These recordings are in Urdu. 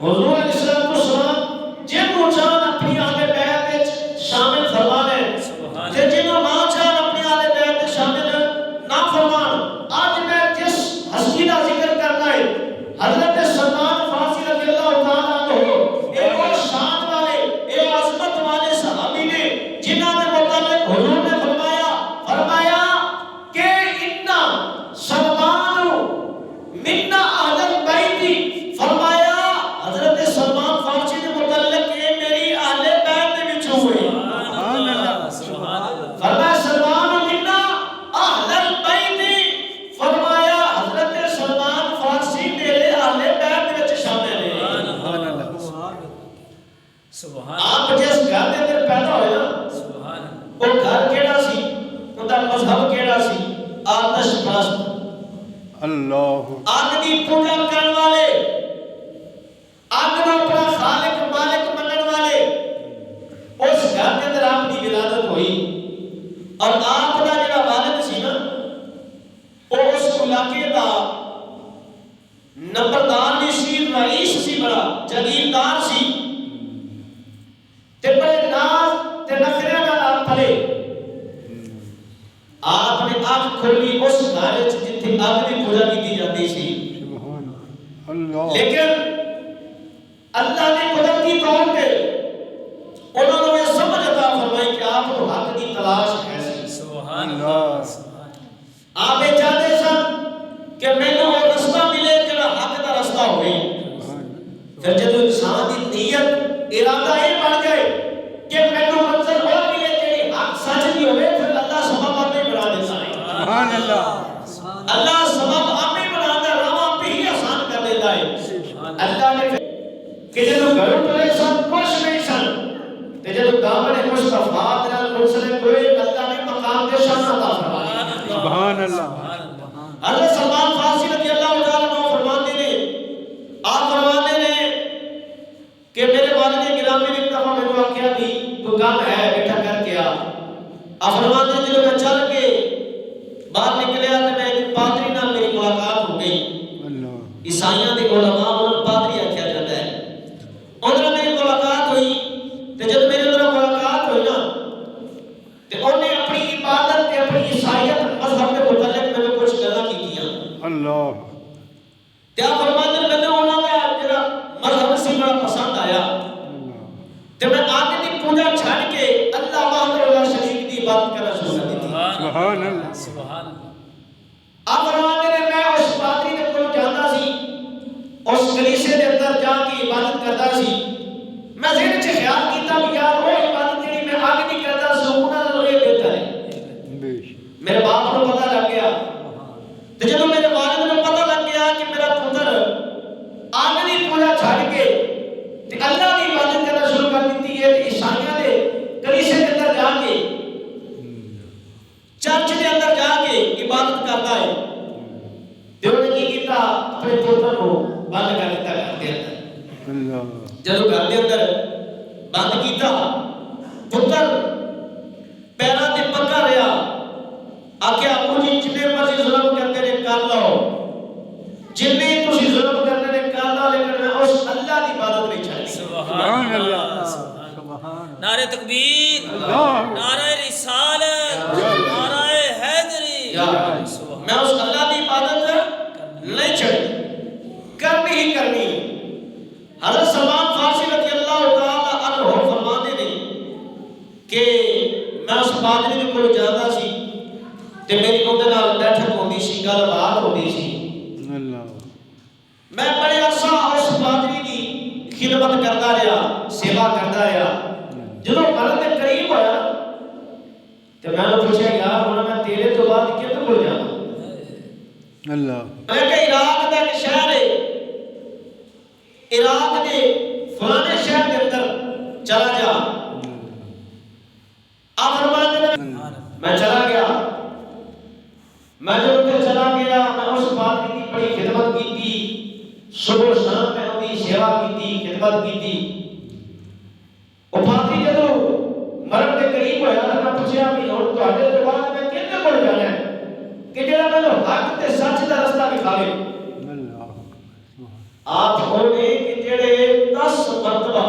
حضور علیہ السلام جنہوں چاہن اپنی آل بیت وچ شامل فرما لیں تے جنہوں نہ چاہن اپنی آل بیت وچ شامل نہ فرمان. آج میں جس ہستی کا ذکر کرنا ہے حضرت سلمان فارسی رضی اللہ تعالیٰ عنہ، ایک اور شان والے ایک عظمت والے صحابی نے جنہوں نے متعلق حضور نے فرمایا کہ انا سلمان منا اہل البیت. فرمایا حضرت سلمان فارسی نے متعلق کہ میری اہل بیت میں وچوں ہوئے. فرمایا سلمان منا اہل البیت. فرمایا حضرت سلمان فارسی میرے اہل بیت میں شامل ہیں. آپ جس گھر کے اندر پیدا ہوئے نا وہ گھر کیڑا سی، ان کا مذہب کیڑا سی؟ آتش پرست، اللہ آگ دی پوجا کرنے والے، آگ کو اپنا خالق مالک منن والے. اس گھر کے اندر آپ کی ولادت ہوئی اور آپ کا جڑا والد سی نا وہ اس علاقے کا نمبردار بھی سی، رئیس سی، بڑا جاگیردار سی تے بڑے ناز تے نخرے نال آپ پڑے. آپ نے آنکھ کھولی اس گھر وچ جتھے آگ دی پوجا کی جاتی سی. اللہ لیکن اللہ نے قدرتی طور پہ انہوں نے سمجھ عطا فرمائی کہ آپ کو حق کی تلاش ہے. اللہ آپ یہ چاہتے سن کہ میں نے وہ رستہ ملے جڑا حق کا رستہ ہوئے. پھر جب انسان کی نیت ارادہ یہ بن جائے کہ میں نے منظر وہ ملے جڑی حق سچ نہیں ہوئے، پھر اللہ سبب آپ ہی بنا دیتا ہے. سبحان اللہ اللہ سبب آپ ہی بنا دیتا ہے، راہ آپ ہی آسان کر دیتا ہے. اللہ نے کہ جب گھروں پڑے سن کچھ نہیں سن تے جب دامن مصطفیٰ دل منسلک ہوئے اللہ نے مقام کے شان عطا فرمایا. سبحان اللہ حضرت سلمان فارسی رضی اللہ تعالیٰ عنہ فرماتے نے، آپ فرماتے نے کہ میرے والد گرامی نے ایک دفعہ میں نے کیا بھی تو کام ہے بیٹھا کر کیا. آپ فرماتے ہیں جب میں چل کے باہر نکلیا تو میں ایک پادری نال میری ملاقات ہو گئی. اللہ عیسائیاں دے علماء انہوں پادری آکھیا جاتا ہے. انہوں نے میری ملاقات ہوئی تو جب میرے اندر ملاقات ہوئی نا تو انہیں اپنی عبادت تے اپنی عیسائیت مذہب کے متعلق میں کچھ گلاں کیتیاں. اللہ تے آپ فرماتے ہیں میں انہوں کا جڑا مذہب سی بڑا پسند آیا تے میں آگے دی پوجا چھڑ کے اللہ وحدہ لا شریک دی عبادت کرنا شروع کر دی. سبحان اللہ سبحان اللہ. آپ فرماتے ہیں میں اس پادری کے کول جاتا سی، اس کلیسے دے اندر جا کے عبادت کرتا سی. میں ذہن وچ خیال کیتا کہ یار وہ عبادت جڑی میں آگے نہیں کرتا سو انہاں نال یہ بہتر ہے. بے شک میرے باپ کو پتہ لگ گیا تو جب میرے والد کو پتہ لگ گیا کہ میرا پتر آگے دی پوجا چھڑ کے تے اللہ کی عبادت کرنا شروع کر دیتی ہے تے عیسائیاں دے کلیسے کے اندر جا کے چرچ کے اندر جا کے عبادت کرتا ہے تے انہوں نے کی کیتا اپنے پتر کو بند کر دیتا گھر کے اندر. اللہ جب گھر کے اندر بند کیتا پتر پیرا تے پکا رہا آکھیا ابو جی جتنے مرضی ظلم کرتے نے کر لو، جتنے تسی ظلم کرتے نے کر لو، لیکن میں اس اللہ کی عبادت نہیں چھڑی. سبحان اللہ سبحان نعرہ تکبیر، اللہ نعرہ رسالت، نعرہ حیدری. میں اس اللہ کی عبادت نہیں چھڑی، کرنی ہی کرنی. حضرت سلمان فارسی رضی اللہ تعالیٰ عنہ فرماتے ہیں کہ میں اس پادری کے کول جاتا سی تے میری اودے نال بیٹھک ہوندی سی، گل بات ہوندی سی. اللہ میں بڑے عرصہ اس پادری دی خدمت کرتا رہا، سیوا کرتا رہا. جدوں مرن دے قریب ہویا تے میں نے پوچھا یار ہن میں تیرے تو بعد کدھر کول جاواں؟ اللہ میں کہ عراق دا ایک شہر ہے، عراق دے فلانے شہر کے اندر چلا جا. آپ فرماتے ہیں میں چلا گیا. میں جب اتنے چلا گیا میں اس پادری کی بڑی خدمت کی تھی، صبح شام میں انہی سیوا کی تھی، خدمت کی تھی. وہ پادری جدو مرن کے قریب ہویا تو میں پوچھا بھی ہن تواڈے تو بعد میں کدھر کول جانا ہے کہ جڑا مینوں حق تے سچ دا رستہ دکھاوے. اللہ آپ ہونے کہ جڑے 10 مرتبہ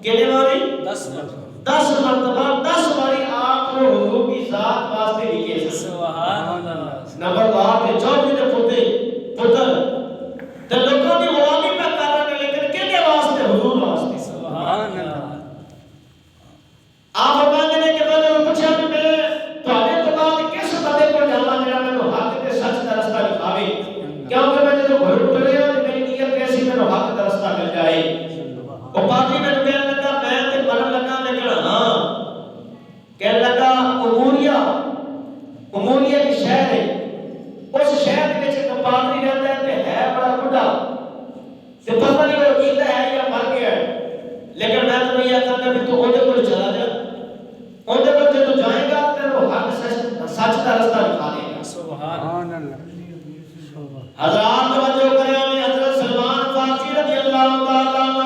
کہنے والی 10 مرتبہ 10 مرتبہ 10 باری آپ کو حضور کی ذات واسطے لکھے سن. سبحان اللہ نمبر 2 چودھری دے پتر تے لوکاں دی غلامی پہ کر رہے لیکن کہنے واسطے حضور واسطے. سبحان اللہ آپ فرماتے ہیں کہ میں نے پوچھا کہ میں تواڈے تو بعد کس بندے کو جاواں جڑا مینوں حق تے سچ دا رستہ دکھاوے کیونکہ میں جدوں گھر ٹریا تے میری نیت کیسی مینوں حق دا رستہ مل جائے. او پادری مینوں کہنے لگا میں تے مرن لگا لیکن ہاں کہنے لگا اموریا کی شہر ہے اس شہر کے وچ ایک پادری رہتا ہے تے ہے بڑا بڈھا تے پتہ نہیں وہ زندہ ہے یا مر گیا ہے لیکن میں تو یہ کہتا کہ تو اودے کول چلا جا اودے کول جے تو جائے گا تینوں حق سچ دا رستہ دکھا دے گا. سبحان اللہ حضرات توجہ کریں حضرت سلمان فارسی رضی اللہ تعالی عنہ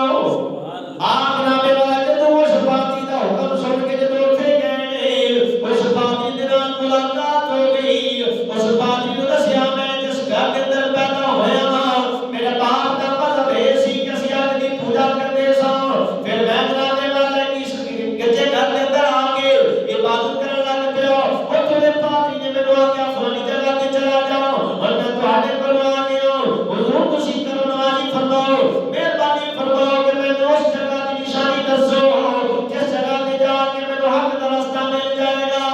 آپ جناب والا جدوں اس پادری دا حکم سن کے جدوں اٹھے گئے اس پادری دے نال ملاقات ہو گئی. اس پادری نے دسیا میں جس گھر دے اندر پیدا ہویا ہاں میرے باپ دا مذہب ہے سی کہ اسی اگ دی پوجا کردے ساں. پھر میں جناب والا اس گجے گھر دے اندر آ کے عبادت کرن لگ پیا. او تے پادری نے مینوں آکھیا فلانی جگہ تے چلا جا اور میں تواڈے کول آ گیا حضور تسی کرم نوازی فرماؤ مہربانی فرماؤ کہ میں اس جگہ دی نشانی دسو جس جگہ تے جا کے مینوں حق دا رستہ مل جائے گا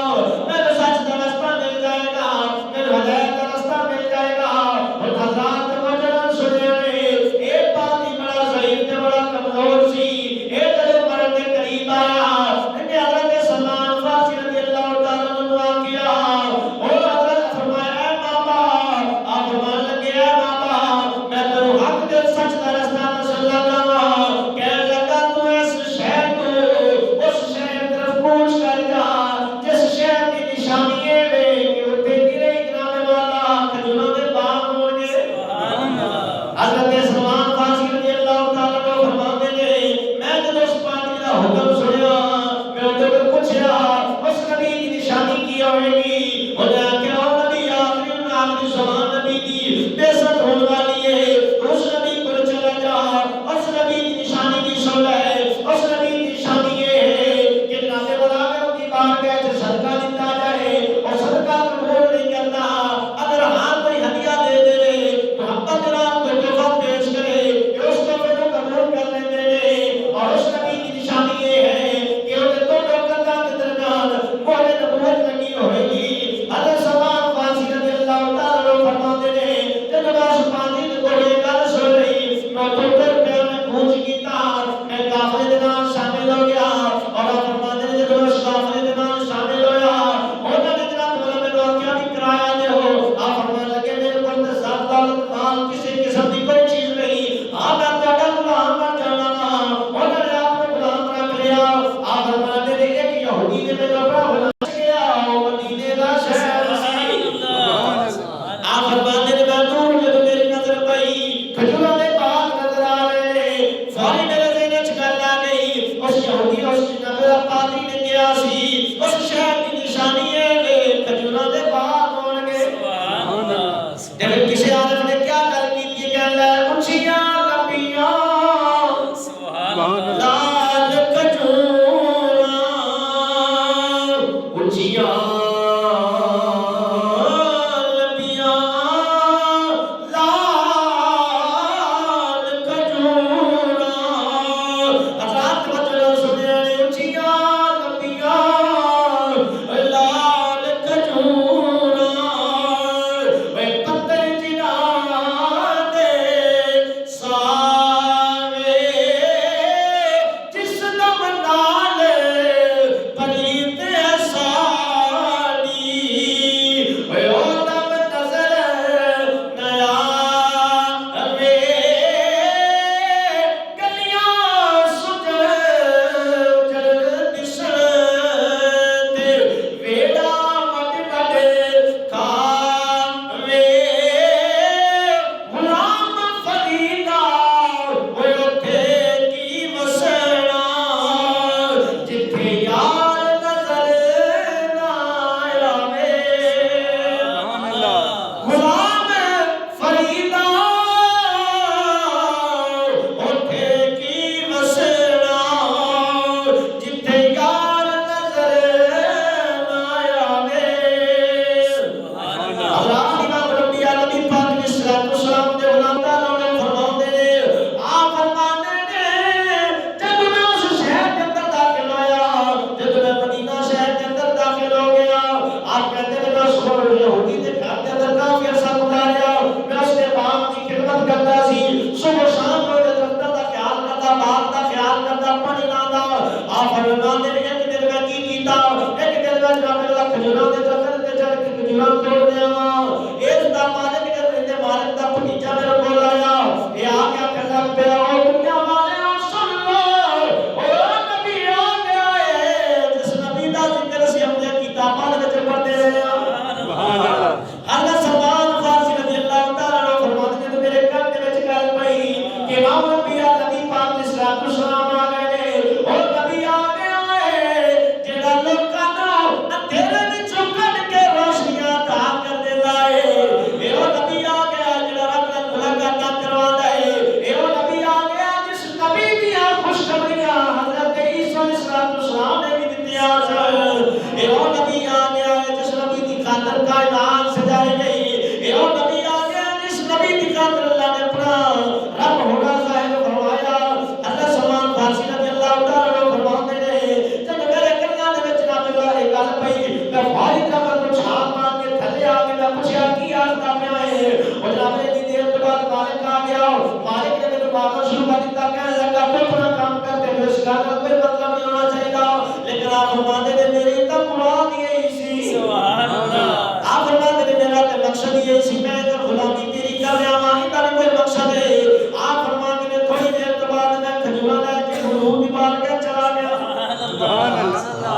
مینوں سچ دا رستہ مل جائے گا مینوں ہدایت دا رستہ مل جائے گا. اور حضرات توجہ سنیا اے پادری بڑا ضعیف تے بڑا کمزور سی. اے جدوں مرن دے قریب آیا نے حضرت سلمان فارسی رضی اللہ تعالی عنہ کیا اور حضرت فرمایا اے بابا آپ فرمان لگے اے بابا میں تینوں حق دے سچ دا رستہ دسن لگا وا. کہنے لگا تو اس شہر تو اس شہر طرف کوچ کر جا جس شہر کی نشانی ہے کہ اوتے گرے جناب والا کھجوراں دے باغ ہون گے. سبحان اللہ حضرت سلمان فارسی رضی اللہ تعالی عنہ فرماتے ہیں میں جب اس پادری دا حکم سنیا میں اودے کول پوچھیا اس نبی دی نشانی کی ہوئے گی. انہاں کہا او نبی آخری زمان نبی دی بےعزت ہون والی ہے اس نبی کول چلا جا اس نبی دی نشانی کی سن لے. اس نبی دی نشانی یہ ہے کہ جناب والا اگر ان کی بارگاہ وچ صدقہ دتا جائے اور صدقہ قبول نہیں کرنا اگر ہاں کوئی ہدیہ دے دے محبت کے نام کوئی تحفہ پیش کرے کہ اس تحفے کو قبول کر لیتے ہیں. اور اس نبی کی نشانی یہ ہے کہ ان دونوں قدموں کے درمیان مہر نبوت لگی ہوئے گی. حضرت سلمان فارسی رضی اللہ تعالی عنہ فرماتے ہیں جب اس پادری کو یہ گل سن رہی میں تو پھر پیا میں پوچھ کیتا میں کافرے دے نال شامل ہو گیا. اور آپ فرماتے ہیں جب اس کافرے دے نال شامل ہویا انہاں نے جناب والا میں آکھیا بھی کرایا دے ہو. آپ فرمان لگے میرے کول تے ذات دولت مال کسی قسم دی کوئی چیز نہیں ہاں میں تہاڈا غلام بن جانا وا. انہاں نے آپ کو غلام رکھ لیا. آپ فرماتے ہیں ایک یہودی نے میرا اپنا غلام کیا وہ مدینے دا شہر سی. آپ فرماتے ہیں میں دور جب میری نظر پئی کھجوراں دے باغ نظر آ رہے فوری میرے ذہن وچ گل آ گئی اس یہودی اس جناب دا پادری نے کیا سی اس شہر دی نشانی ہے کھجوراں دے باغ ہون گے. سبحان اللہ لیکن کسی عالم نے کیا کر کی کہنے لگا اونچیاں لمبیاں سبحان اللہ لال کھجوراں اونچیاں لمبیاں لال کھجوراں. حضرات توجہ سنیا اونچیاں لمبیاں لگ پیا او دنیا والے سن لو او نبی آ گیا ہے جس نبی دا ذکر اسی اپنے کتاباں دے وچ پڑھتے رہے ہیں سبحان اللہ حضرت سلمان فارسی رضی اللہ تعالیٰ عنہ فرماتے ہیں میرے کان دے وچ گل پئی کہ امام انبیاء نبی پاک علیہ الصلوۃ والسلام آ گئے نے اور نبی آ گیا ہے جڑا لوکاں نوں اندھیرے وچوں کڈ کے روشنیاں عطا کر دیندا ہے اے او نبی آ گیا جڑا رب نال ملاقات کرواندا ہے اے او نبی آ گیا جس نبی دیاں خوشخبریاں حضرت عیسیٰ علیہ السلام نے بھی دتیاں سن اے او نبی آ گیا جس نبی دی خاطر کائنات سجائی گئی اے او نبی آ گیا جس نبی دی خاطر اللہ نے اپنا رب ہونا ظاہر فرمایا حضرت سلمان فارسی رضی اللہ تعالیٰ عنہ فرماتے ہیں جب میرے کناں دے وچ جناب اللہ ایک گل پئی میں فوری طور پر چھال مار کے تھلے آ کے میں پوچھا کی آستا پیا ہے اور جناب دی دیر کے بعد مالک آ گیا مالک نے میرے باتوں شروع کر دیتا کہنے لگا تو اپنا کام کرتے ہوئے اس کا کوئی مطلب نہیں ہونا چاہیے لیکن آپ فرماتے ہیں میری تو مراد یہی سی سبحان اللہ آپ فرماتے ہیں میرا تو مقصد یہی سی میں تو غلامی تیری کر رہا ہوں ان کا کوئی مقصد ہے آپ فرماتے ہیں تھوڑی دیر کے بعد میں کھجورا لے کے حضور دی بارگاہ چلا گیا سبحان اللہ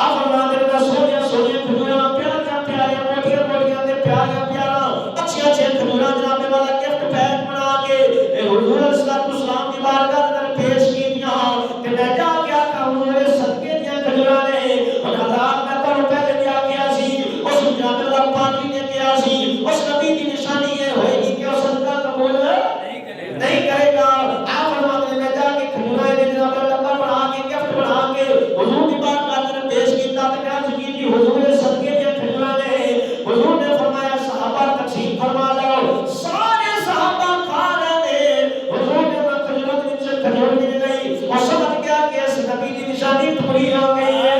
آپ فرماتے ہیں سونیا سونیا کھجورا پیاریاں پیاریاں موٹیاں موٹیاں تے پیاریاں پیاراں اچھی اچھی کھجورا جناب والا گفٹ پیک بنا کے حضور صلی اللہ علیہ وسلم دی بارگاہ اندر پیش کیتیاں تے میں جا کے آقا حضور صدقے دیاں کھجورا نے اور حضرات میں تو پہلے بھی آ گیا سی اس جناب اللہ پاک نے کیا سی اس نبی کی نشانی یہ ہوئے گی کہ وہ صدقہ قبول نہیں کرے گا آپ فرماتے ہیں میں جا کے کھجورا نے جناب اللہ بنا کے گفٹ بنا کے حضور دی بارگاہ اندر پیش کیتا تے میں عرض کی حضور صدقے دیاں کھجورا نے حضور نے فرمایا صحابہ تقسیم فرما لو سارے صحابہ کھا رہے ہیں حضور نے میں کھجورا کے نیچے کھجور بھی نہیں اور سمجھ گیا کہ اس نبی کی نشانی پوری ہو گئی ہے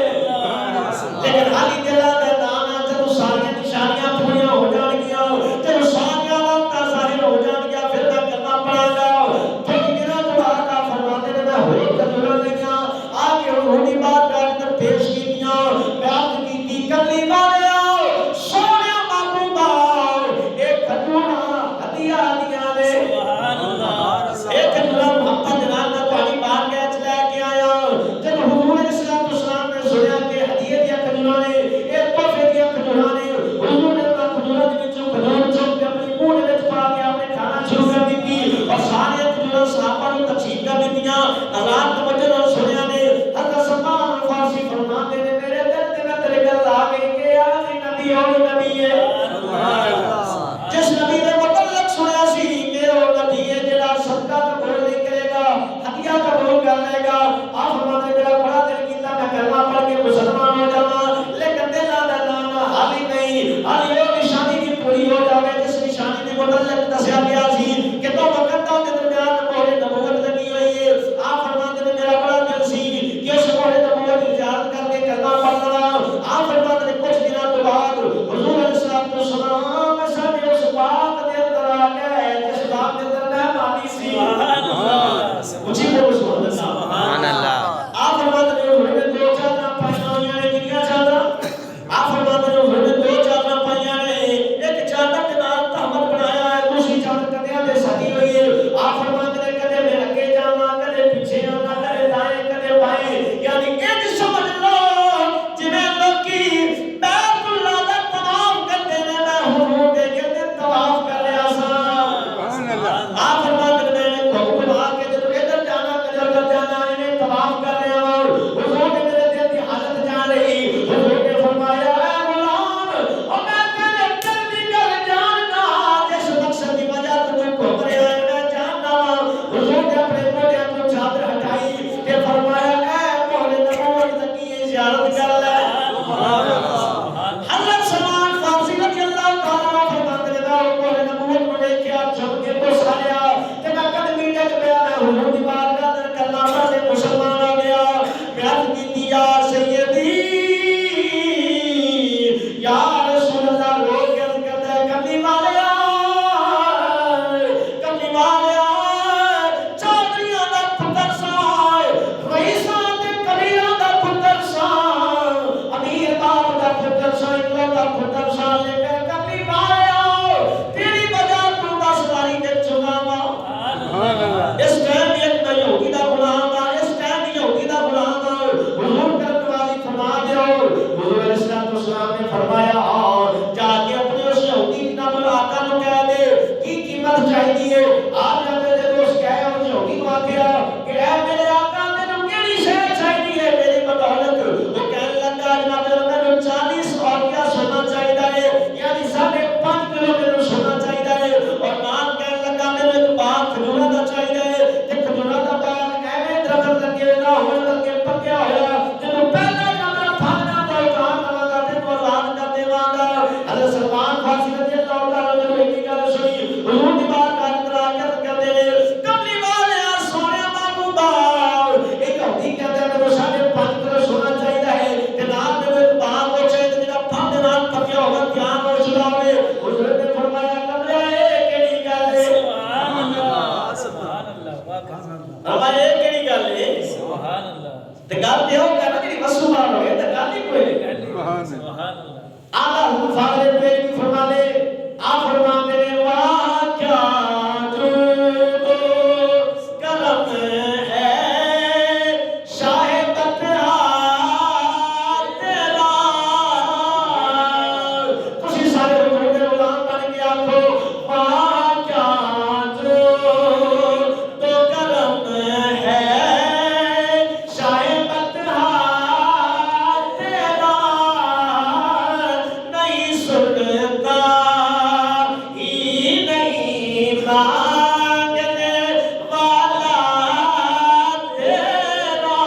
لیکن حالی دلہ میں نانا جب ساری نشانیاں پوریاں ہو جان گیا جب ساری علامتاں ظاہر ہو جان گیا پھر میں کرنا پڑا گا تھوڑی دنوں تو بعد آپ فرماتے ہیں میں ہوئی کھجورا لیا آگے حضور دی بارگاہ اندر پیش کیتیاں میں عرض کیتی کملی والے آؤ سونے محبوبا ایک کھجورا ہدیہ دیا نے سبحان اللہ ایک کھجورا محبت نال میں تہاڈی بارگاہ وچ لے کے آیا جب حضور علیہ السلام نے سنیا کہ ہدیہ دیا کھجورا نے ایک تحفے دیا کھجورا نے حضور نے کھجورا دے وچوں کھجور چوک کے اپنی منہ دے وچ پا کے آپ نے کھانا شروع کر دتی اور سارے کھجورا صحابہ نوں تقسیم کر دتیاں حضرات توجہ نال سنیا نے حضرت سلمان فارسی فرماتے نے میرے دل تے میں تیرے گل آ گئی کہ آخری نبی اور نبی ہے جس نبی نے متعلق سنیا سی کہ وہ نبی ہے جڑا صدقہ قبول نہیں کرے گا ہدیہ قبول کر لے گا آپ فرماتے میرا بڑا دل کیتا میں کلمہ پڑھ کے مسلمان ہو جاواں لیکن دل دا نام حالی نہیں حالی وہ نشانی بھی پوری ہو جاوے جس نشانی نے متعلق دسیا گیا سی کہ تو وقتاں کے درمیان مہر نبوت لگی ہوئی ہے آپ فرماتے نے میرا بڑا دل سی کہ اس مہر نبوت کی زیارت کر کے کلمہ پڑھ لواں آپ فرماتے نے کچھ دنوں کے بعد حضور علیہ السلام ساڈے اس باغ دے اندر آ گئے جس باغ دے اندر مہمانی سی سبحان اللہ اچھی بولو سبحان اللہ آپ فرماتے ہیں حضور نے دو چادراں پائیاں ہوئیاں نے کتنی چادراں آپ فرماتے ہیں حضور نے دو چادراں پائیاں نے ایک چادر کے نال تہمت بنایا ہے دوسری چادر کدیاں دے سٹی ہوئی ہے آپ فرماتے ہیں کدے میں اگے جاواں کدے پیچھے آواں کدے دائیں کدے بائیں یعنی انج سمجھ لو جویں لوکی بیت اللہ دا طواف کرتے نے میں حضور دے کدے طواف کر رہا سا سبحان اللہ آپ فرماتے ہیں میں حکم آ کے جب ادھر جانا کدھر ادھر جانا انہیں طواف کر رہا ہوں حضور نے میرے دل کی حالت جان رہی حضور نے فرمایا اے غلام اور میں تیرے دل کی گل جاننا جس مقصد کی وجہ تو گھوم رہا ہے میں جاننا حضور نے اپنے موڈیاں کو چادر ہٹائی کہ فرمایا اے مہر نبوت کی زیارت کر لے حضرت سلمان فارسی رضی اللہ تعالیٰ عنہ فرماتے ہیں مہر نبوت کو دیکھیا جھک کے بس آ گیا کہ میں قدمی ڈگ پیا میں حضور دی بارگاہ اندر کلمہ پڑھ کے مسلمان ہو گیا میں عرض کیتی یا سیدی یا رسول اللہ لوگ عرض کرتا ہے کملی والیا چادریاں دا اس ٹائم ایک میں یہودی دا غلام ہاں، اس ٹائم یہودی دا غلام ہاں، حضور کرم نوازی فرما دیو۔ حضور علیہ السلام نے فرمایا جا کے اپنے اس یہودی جناب آقا نو کہہ دے کی قیمت چاہیے۔ آپ جب جب اس کہے اس یہودی کو آکھیا کہ اے میرے آقا تینوں کیڑی شے چاہیے میری بدولت؟ وہ کہنے لگا جناب میں 40 اوقیہ سونا چاہیے، یعنی 5.5 کلو میرے سونا چاہیے، اور نال کہنے لگا میرے ایک باغ کھجوراں دا چاہیے، تے کھجوراں دا باغ ایویں درخت لگے نہ ہونے لگے پکیا ہویا جدوں پہلا کمرہ پھڑنا تے کام کرنا تے آزاد کر دیواں گا۔ حضرت سلمان فارسی رضی اللہ تعالی عنہ نے گل سنی، حضور دی بات کا اندراج کردے نے کملی والے سونے محبوبا ایک ہدی کہتے ہیں میرے 5.5 کلو سونا چاہیے تے نال میرے ایک باغ ہو چاہیے جڑا پھل دے نال پکیا ہوگا دھیان اور شدا ہوے۔ حضور نے فرمایا کملے اے کیڑی گل ہے؟ سبحان اللہ سبحان اللہ واہ ہمارے کیڑی گل ہے؟ سبحان اللہ تے گل تے ہو کر جڑی مسلمان ہوے تے گل ہی کوئی نہیں۔ سبحان اللہ اعلیٰ حضور فاضل پہ بھی فرما لے آپ فرماتے ہیں واہ کیا جو کرم ہے شاہ بطحا تیرا، کسی سارے حضور دے غلام بن کے آکھو واہ کیا جو کرم ہے شاہ بطحا تیرا، نہیں سنتا ہی نہیں مانگنے والا تیرا۔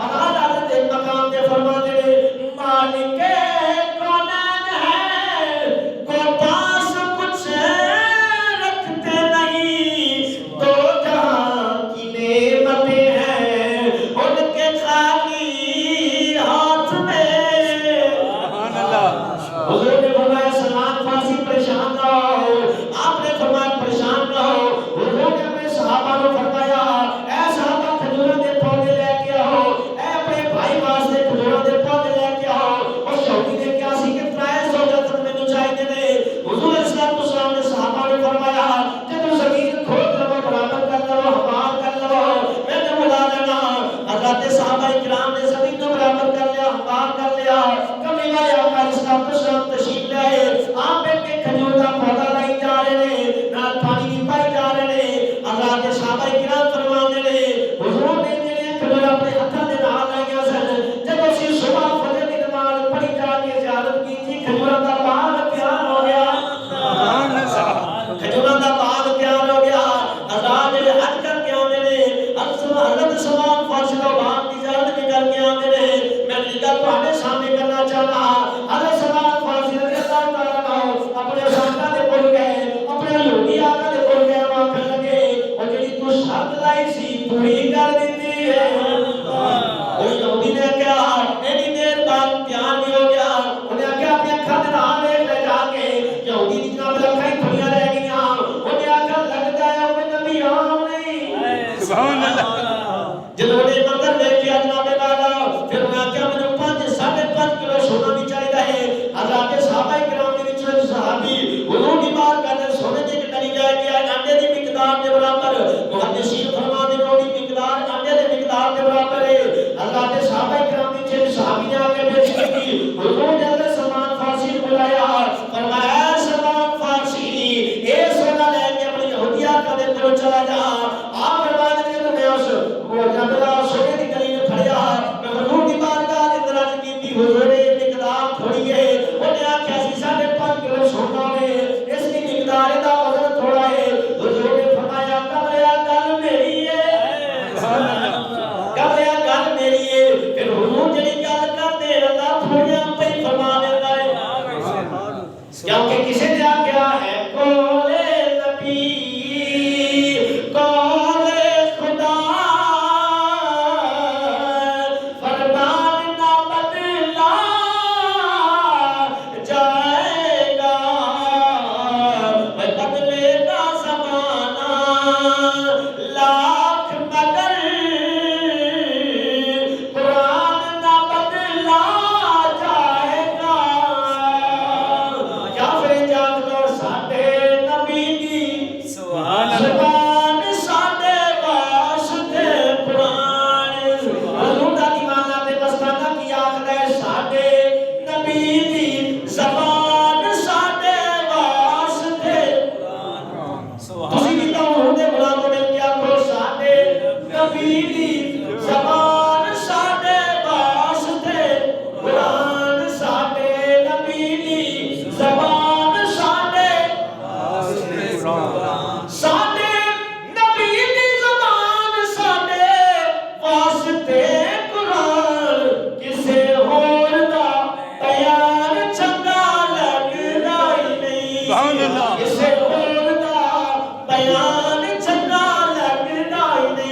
حضرت ایک مقام تے فرماتے ہیں مالک کونین ہے کو پاس کچھ رکھتے نہیں، دو جہاں کی نعمتیں ہیں ان کے خالی ہاتھ میں۔ حضور نے فرمایا سلمان فارسی پریشان نہ ہو، آپ نے فرمایا پریشان نہ ہو۔ حضور نے اپنے صحابہ کو فرمایا اے صحابہ کھجوراں دے پودے لے کے آؤ، اے اپنے بھائی واسطے کھجوراں دے پودے لے کے آؤ۔ اور یہودی نے کیا سی کہ 300 درخت مینوں چاہیے نے۔ حضور علیہ السلام نے صحابہ کو فرمایا جدوں زمین کھود لو برابر کر لو ہموار کر لو میں نے بلا لینا۔ حضرت صحابہ کرام نے زمین کو برابر کر لیا ہموار کر لیا۔ کمی والے آقا السلام تشریف لے آئے، آپ بیٹھ کے کھجور کا پودا لائی جا رہے ہیں، نال پانی بھی پائی جا رہے ہیں۔ حضرات صحابہ کرام فرماتے ہیں حضور نے جڑے کھجور اپنے ہاتھاں دے نال لائیاں سن، جب اسی صبح فجر دی نماز پڑھی جا کے زیارت کیتی کھجوراں دا باغ تیار ہو گیا۔ کھجوراں دا باغ تیار ہو گیا۔ حضرات جڑے حج کر کے آندے نے حضرت سلمان فارسی دا باغ دی زیارت بھی کر کے آندے نے، میں یہ گل تہاڈے سامنے کرنا چاہنا۔ حضرت سلمان فارسی رضی اللہ تعالیٰ عنہ اپنے ساتھیاں دے کول گئے، اپنے یہودی آقا دے کول گئے، آکھن لگے او جڑی تو شرط لائی سی پوری کر دتی ہے۔ او یہودی نے کہا اینی دیر بعد تیار نہیں ہو گیا، انہیں کہا اپنی اکھاں دے نال دیکھ لے جا کے۔ یہودی دی جناب اکھاں ہی کھلیاں رہ گئیاں، انہیں آکھا لگدا ہے وہ نبی عام نہیں۔ سبحان اللہ۔ جدوں نے منظر دیکھیا جناب والا پھر میں کہا مجھے 5.5 کلو سونا بھی چاہیے ہے۔ حضرات صحابہ کرام دے وچ ایک صحابی حضور دی بارگاہ دے سونے دے کٹری جائے کہ انڈے دی مقدار دے برابر، محدثین فرماتے ہیں وہ مقدار انڈے دے مقدار دے برابر ہے۔ حضرات صحابہ کرام دے وچ صحابی نے آ کے پیش کی، حضور نے حضرت سلمان فارسی کو بلایا، فرمایا اے سلمان فارسی اے سونا لے کے اپنے یہودی آقا دے کول چلا جا۔ آپ فرماتے ہیں میں اس جب سونے دی گلی میں کھڑیا میں حضور دی بارگاہ دے اندر عرض کیتی حضور یہ مقدار تھوڑی ہے، انہیں آکھیا سی 5.5 کلو سونا ہے، اس کی مقدار دا وزن تھوڑا ہے۔ حضور نے فرمایا کملیا گل میری ہے، کملیا گل میری ہے۔ پھر حضور جڑی گل کرتے اللہ تھوڑیاں پہ فرما دیتا ہے، کیونکہ کسی نے آکھیا ہے کولے نبی کولے خدا فرمان نہ بدلا جائے گا، بدلے گا زمانہ لاکھ مگر قرآن نہ بدلا جائے گا۔ یا پھر جان لو ساڈے نبی دی سبحان اللہ زبان نبی دی زبان ساڈے واسطے قرآن ساڈے نبی دی زبان ساڈے ساڈے نبی دی زبان ساڈے واسطے قرآن کسے ہور دا بیان چنگا لگدا ہی نہیں سبحان اللہ کسے ہور دا بیان چنگا لگدا ہی نہیں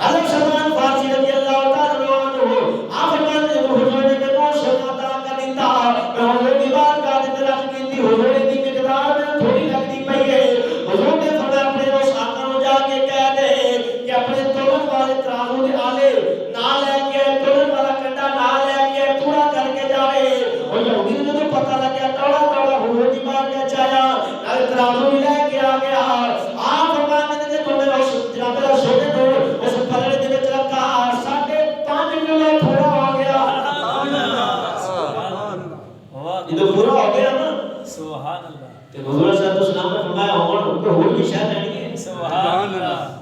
حضرت سلمان فارسی رضی اللہ تعالی عنہ آپ فرماتے ہیں حضور نے مینوں شفا عطا کر دیتا میں حضور دی بارگاہ وچ رکھ کیتی حضور دی مقدار میں تھوڑی لگدی پئی ہے حضور نے فرمایا اپنے اس آقا نوں جا کے کہہ دے کہ اپنے تولن والے ترازو دے آلے نہ لے کے تولن والا کنڈا نہ لے کے پورا کر کے جاوے اور یہودی نوں جدوں پتہ لگیا دوڑا دوڑا حضور دی بارگاہ چ آیا نال ترازو بھی لے کے آ گیا آپ فرماتے ہیں کہ میں اس جناب رسول نے اس پلڑے دے وچ رکھا 5.5 کلو پورا ہو گیا جدوں پورا ہو گیا نا سبحان اللہ تے حضور صلی اللہ علیہ وسلم نے فرمایا ہن کہ ہور بھی شے نہیں ہے سبحان اللہ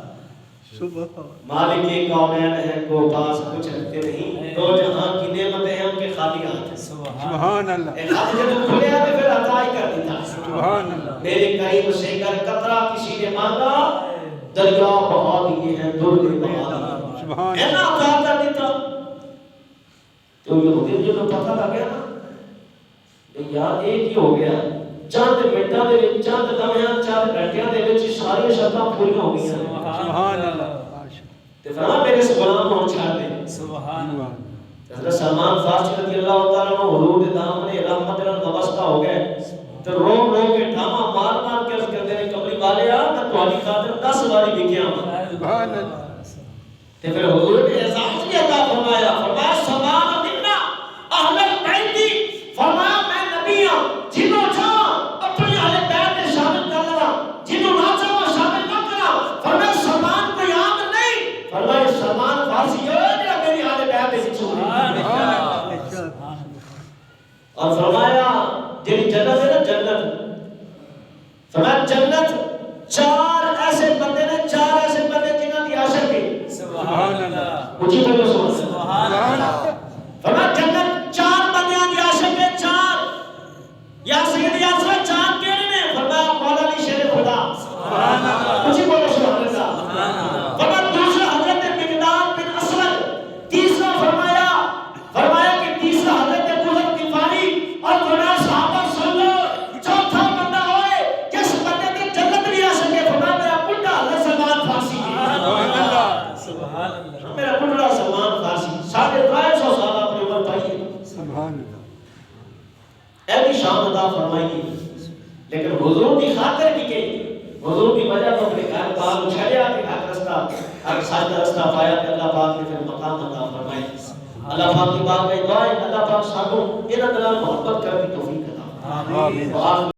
مالک کونین ہے کو پاس کچھ رکھتے نہیں دو جہاں کی نعمتیں ہیں ان کے خالی ہاتھ ہیں سبحان اللہ ایک ہاتھ جب کھلیا تو پھر عطا ہی کر دیتا سبحان اللہ میرے کریم سے کر قطرہ کسی نے مانگا دریا بہا دیے ہیں در نے بہا دیے سبحان اینا عطا کر دیتا تو یہودی جو پتہ لگ گیا نا یار ایک ہی ہو گیا چند منٹاں دے وچ چند لمحیاں چند گھنٹیاں دے وچ ساری شرطاں پوری ہو گئی ہیں سبحان اللہ تے فرمایا میرے سے غلام کو چھاڑ دے سبحان اللہ حضرت سلمان فارسی رضی اللہ تعالیٰ عنہ حضور دے دامنے رحمت وابستہ ہو گئے تو رو رو کے ڈھاما مار مار کے عرض کرتے ہیں کملی والے میں تہاڈی خاطر 10 باری بکیا ہوں سبحان اللہ تے پھر حضور نے اعزاز بھی عطا فرمایا سلمان منا اہل البیت فرمایا میں نبی ہوں جنوں چاہاں اپنے اہل بیت میں شامل کر لواں جنوں نہ چاہاں شامل نہ کراں فرمایا سلمان کوئی عام نہیں فرمایا سلمان فارسی ہے جو میری اہل بیت میں اور فرمایا جنہی جنت ہے نا جنت فرمایا جنت 4 ایسے بندے نے 4 ایسے بندے جنہاں دی عاشق ہے سبحان اللہ اونچی بولو سبحان اللہ فرمایا جنت 4 بندیاں دی عاشق ہے 4 یا سید یا سر 4 کیڑے نے فرمایا مولا علی شیر خدا سبحان اللہ اونچی بولو سبحان اللہ سبحان اللہ فرمایا دوسرا حضرت مقدام بن اسود تیسرا فرمایا کہ تیسرا حضرت بلند غفاری اور فرمایا صحابہ صلی چوتھا بندہ ہوئے جس بندے نے جنت بھی آ سکے فرمایا میرا بڈھا حضرت سلمان فارسی سبحان اللہ سبحان اللہ میرا بڈھا سلمان فارسی 350 سال اپنی عمر پائی ہے سبحان اللہ ایسی شان عطا فرمائی لیکن حضور کی خاطر بھی کہ حضور کی وجہ تو اپنے گھر بار چھڑیا کہ حق رستہ حق سادہ رستہ پایا کہ اللہ پاک نے پھر مقام عطا فرمائی اللہ پاک کی بات میں دعائیں اللہ پاک سانوں انہاں نال محبت کرنے کی توفیق عطا آمین فرمائے